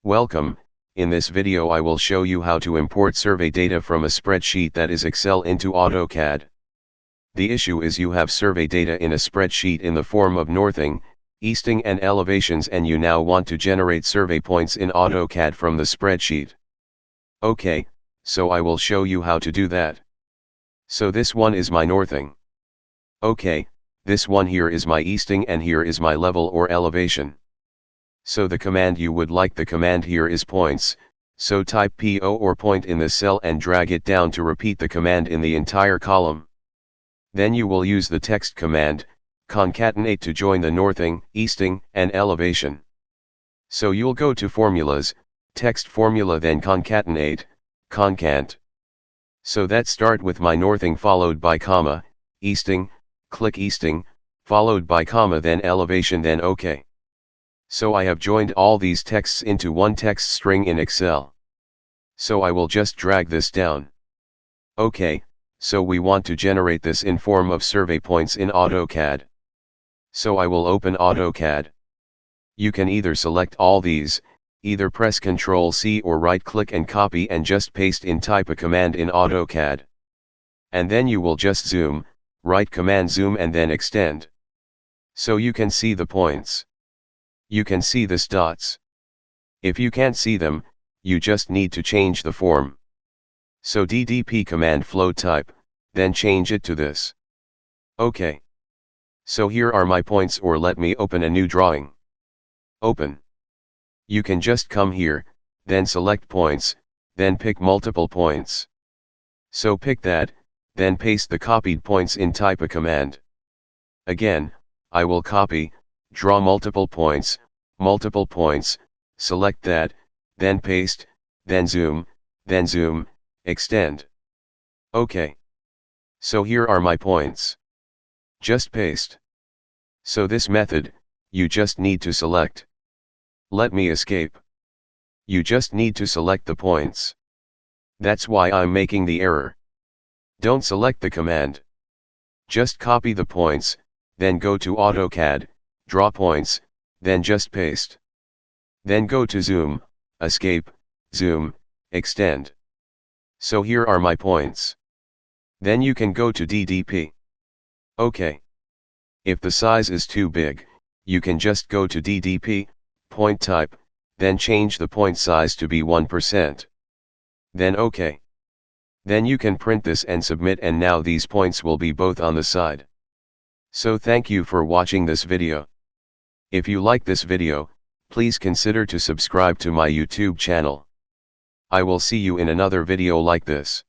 Welcome. In this video I will show you how to import survey data from a spreadsheet that is Excel into Autocad. The issue is you have survey data in a spreadsheet in the form of northing, easting and elevations, and you now want to generate survey points in Autocad from the spreadsheet. Okay, so I will show you how to do that. So this one is my northing. Okay, this one here is my easting and here is my level or elevation. So the command you would like, the command here is points, so type PO or point in the cell and drag it down to repeat the command in the entire column. Then you will use the text command, concatenate, to join the northing, easting, and elevation. So you'll go to formulas, text formula, then concatenate, concant. So that start with my northing followed by comma, easting, click easting, followed by comma, then elevation, then OK. So I have joined all these texts into one text string in Excel. So I will just drag this down. Okay, so we want to generate this in form of survey points in Autocad. So I will open Autocad. You can either select all these, either press Ctrl C or right click and copy and just paste in, type a command in Autocad. And then you will just zoom, right command zoom and then extend. So you can see the points. You can see the dots. If you can't see them, you just need to change the form. So DDP command float type, then change it to this. Okay. So here are my points, or let me open a new drawing. Open. You can just come here, then select points, then pick multiple points. So pick that, then paste the copied points in, type a command. Again, I will copy, draw multiple points, select that, then paste, then zoom, extend. OK. So here are my points. Just paste. So this method, you just need to select. Let me escape. You just need to select the points. That's why I'm making the error. Don't select the command. Just copy the points, then go to Autocad, draw points, then just paste. Then go to zoom, escape, zoom, extend. So here are my points. Then you can go to DDP. OK. If the size is too big, you can just go to DDP, point type, then change the point size to be 1%. Then OK. Then you can print this and submit, and now these points will be both on the side. So thank you for watching this video. If you like this video, please consider to subscribe to my YouTube channel. I will see you in another video like this.